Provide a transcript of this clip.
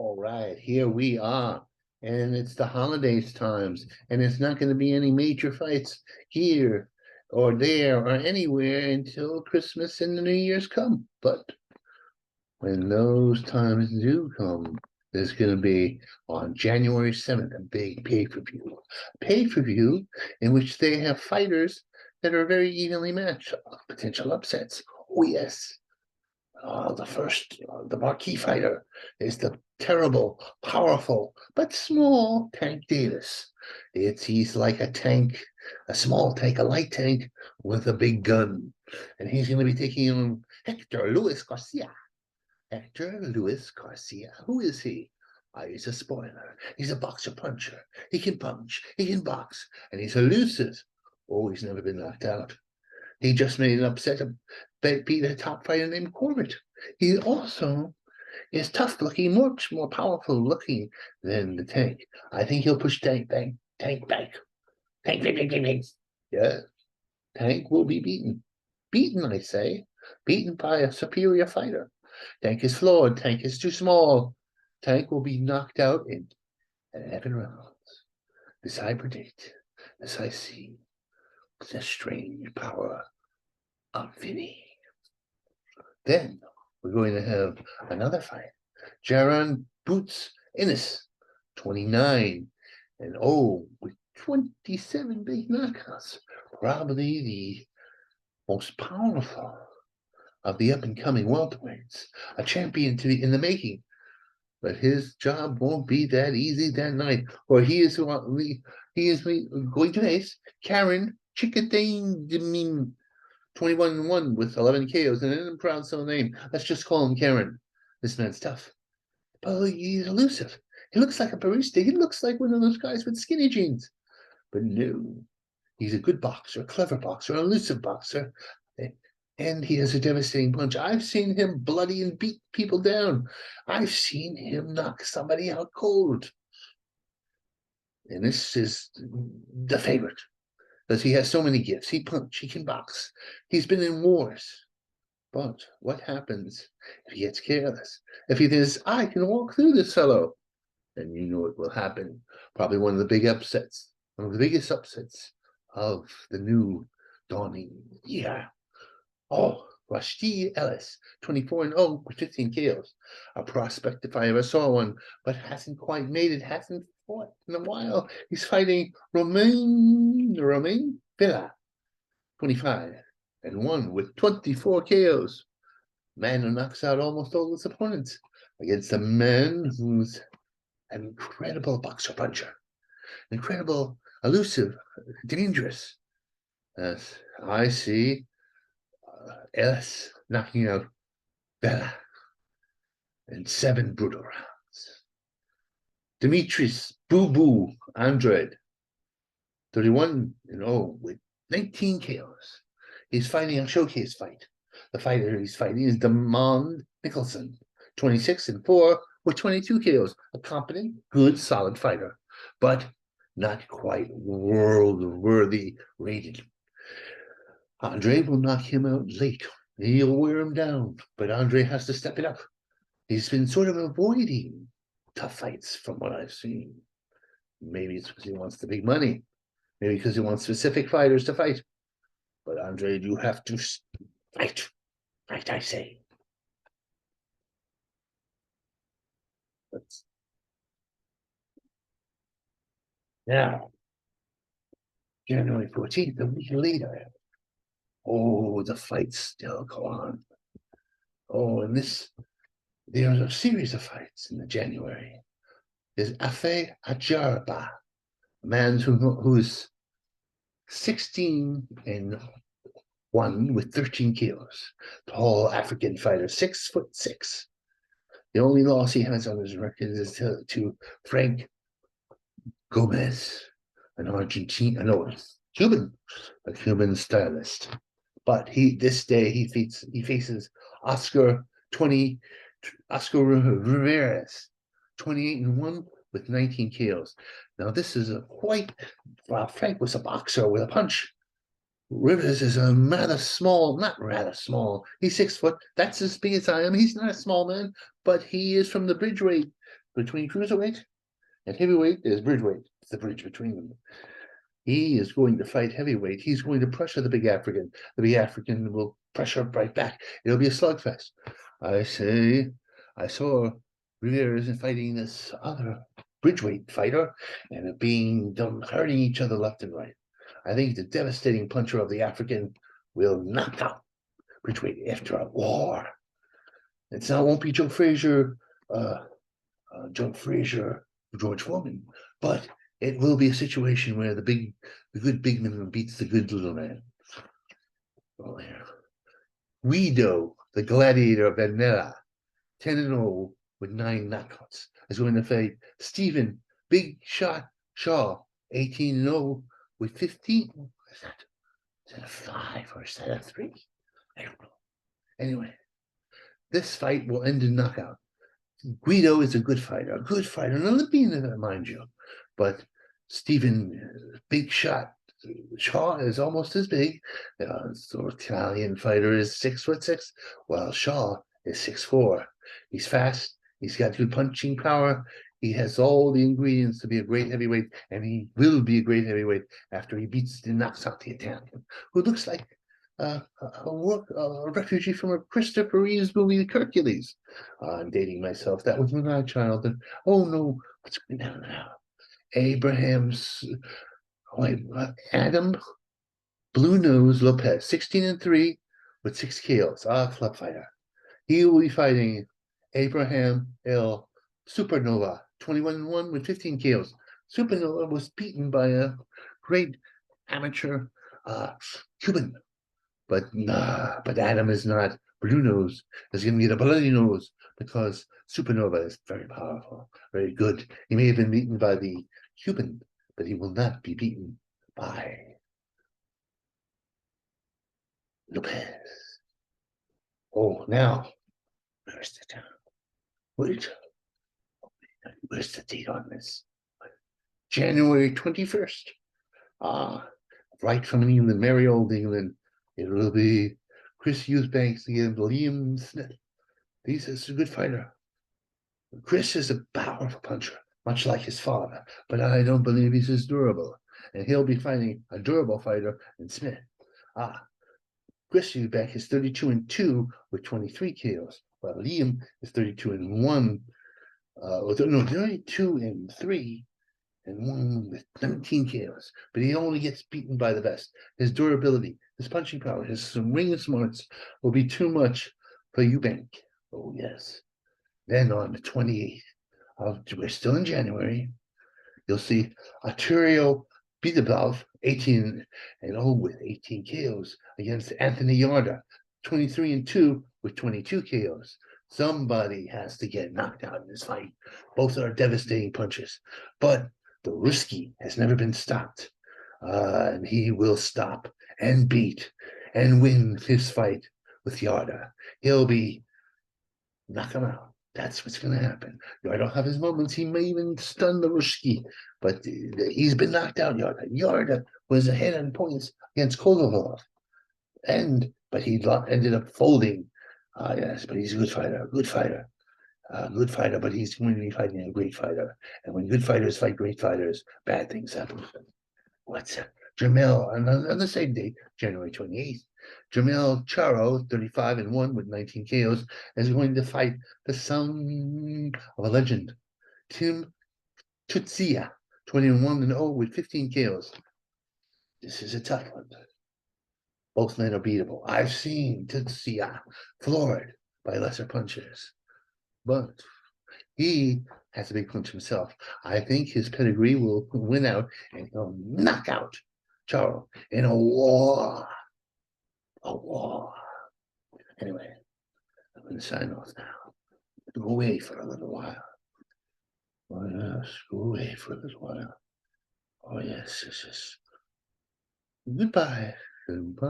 All right, here we are. And it's the holidays times, and it's not going to be any major fights here or there or anywhere until Christmas and the New Year's come. But when those times do come, there's going to be on January 7th a big pay-per-view. Pay-per-view in which they have fighters that are very evenly matched, potential upsets. Oh, yes. The marquee fighter is the terrible, powerful, but small Tank Davis. He's like a tank, a small tank, a light tank with a big gun. And he's going to be taking on Hector Luis Garcia. Hector Luis Garcia. Who is he? He's a spoiler. He's a boxer puncher. He can punch, he can box, and he's elusive. Oh, he's never been knocked out. He just made an upset, beat a top fighter named Corbett. He also is tough looking, much more powerful looking than the Tank. I think he'll push Tank back. Tank back. Tank, tank, tank, tank, tank. Yeah, Tank will be beaten. Beaten, I say. Beaten by a superior fighter. Tank is flawed. Tank is too small. Tank will be knocked out in 11 rounds. This I predict. This I see. The strange power of Vinny. Then we're going to have another fight. Jaron Boots Ennis, 29, and with 27 big knockouts. Probably the most powerful of the up-and-coming welterweights. A champion in the making. But his job won't be that easy that night, for he is going to face Karen Chickadane 21-1 with 11 KOs and an impronounceable name. Let's just call him Karen. This man's tough. But he's elusive. He looks like a barista. He looks like one of those guys with skinny jeans. But no, he's a good boxer, a clever boxer, an elusive boxer. And he has a devastating punch. I've seen him bloody and beat people down. I've seen him knock somebody out cold. And this is the favorite. Because he has so many gifts. He can box. He's been in wars. But what happens if he gets careless? If he thinks, I can walk through this fellow, then you know what will happen. Probably one of the big upsets, one of the biggest upsets of the new dawning year. Rashid Ellis, 24-0 with 15 KOs. A prospect if I ever saw one, but hasn't quite made it, hasn't fought in a while. He's fighting Romain Villa, 25-1 with 24 KOs. Man who knocks out almost all his opponents against a man who's an incredible boxer puncher, incredible, elusive, dangerous. As I see Ellis knocking out Villa in 7 brutal rounds. Demetrius Boo Boo Andrade, 31-0 with 19 KOs. He's fighting a showcase fight. The fighter he's fighting is Demond Nicholson, 26-4 with 22 KOs. A competent, good, solid fighter, but not quite world-worthy rated. Andre will knock him out late. He'll wear him down, but Andre has to step it up. He's been sort of avoiding tough fights from what I've seen. Maybe it's because he wants the big money. Maybe because he wants specific fighters to fight. But Andre, you have to fight. Fight, I say. Now, January 14th, a week later. The fights still go on. And there's a series of fights in the January. There's Afe Ajarba, a man who's 16-1 with 13 kilos. Tall African fighter, 6'6". The only loss he has on his record is to Frank Gomez, an Argentine, a Cuban stylist. But this day he faces Oscar Ramirez, 28-1 with 19 KOs. Now this is while Frank was a boxer with a punch, Rivers is a not rather small. He's 6 foot. That's as big as I am. He's not a small man, but he is from the bridgeweight between cruiserweight and heavyweight is bridgeweight. It's the bridge between them. He is going to fight heavyweight. He's going to pressure the big African. The big African will pressure right back. It'll be a slugfest. I saw Ramirez fighting this other bridgeweight fighter and it being done hurting each other left and right. I think the devastating puncher of the African will knock out bridgeweight after a war. It won't be Joe Frazier, George Foreman, but it will be a situation where the good big man beats the good little man. Oh, yeah. Guido, the gladiator of Venera, 10-0 with 9 knockouts, is going to fight Stephen Big Shot Shaw, 18-0 with 15. Is that a 5 or is that a 3? I don't know. Anyway, this fight will end in knockout. Guido is a good fighter, an Olympian, mind you, but Stephen Big Shot Shaw is almost as big. The Italian fighter is 6'6", while Shaw is 6'4". He's fast. He's got good punching power. He has all the ingredients to be a great heavyweight, and he will be a great heavyweight after he knocks out the Italian, who looks like a refugee from a Christopher Reeves movie, Hercules. I'm dating myself. That was my childhood. Oh no, what's going on now? Adam Blue Nose Lopez, 16-3 with 6 KOs. Club fighter. He will be fighting Abraham L. Supernova, 21-1 with 15 KOs. Supernova was beaten by a great amateur Cuban. But Adam is not. Blue Nose is going to get a bloody nose because Supernova is very powerful, very good. He may have been beaten by the Cuban, but he will not be beaten by Lopez. Oh, now, where's the time? Where's the date on this? January 21st. Right from England, merry old England. It will be Chris Eubanks against Liam Smith. He's a good fighter. Chris is a powerful puncher, much like his father, but I don't believe he's as durable. And he'll be fighting a durable fighter in Smith. Chris Eubank is 32-2 with 23 KOs, while Liam is 32-1. 32-3 and 1 with 19 KOs. But he only gets beaten by the best. His durability, his punching power, his ring smarts will be too much for Eubank. Oh, yes. Then on the 28th, we're still in January, you'll see Arturo Bidabov, 18-0 with 18 KOs against Anthony Yarda, 23-2 with 22 KOs. Somebody has to get knocked out in this fight. Both are devastating punches, but the Ruski has never been stopped. And he will stop and beat and win his fight with Yarda. He'll knock him out. That's what's going to happen. Yarda will have his moments. He may even stun the Ruski, but he's been knocked out, Yarda. Yarda was ahead on points against Kovalov, but he ended up folding. Yes, but he's a good fighter, but he's going to be fighting a great fighter. And when good fighters fight great fighters, bad things happen. What's that? Jamel, on the same day, January 28th, Jamel Charo, 35-1 with 19 KOs, is going to fight the son of a legend, Tim Tutsia, 21-0 with 15 KOs. This is a tough one. Both men are beatable. I've seen Tutsia floored by lesser punchers, but he has a big punch himself. I think his pedigree will win out and he'll knock out Charo in a war. A war. Anyway, I'm going to sign off now. Go away for a little while. Oh, yes, go away for a little while. Oh, yes, yes, yes. Goodbye. Goodbye.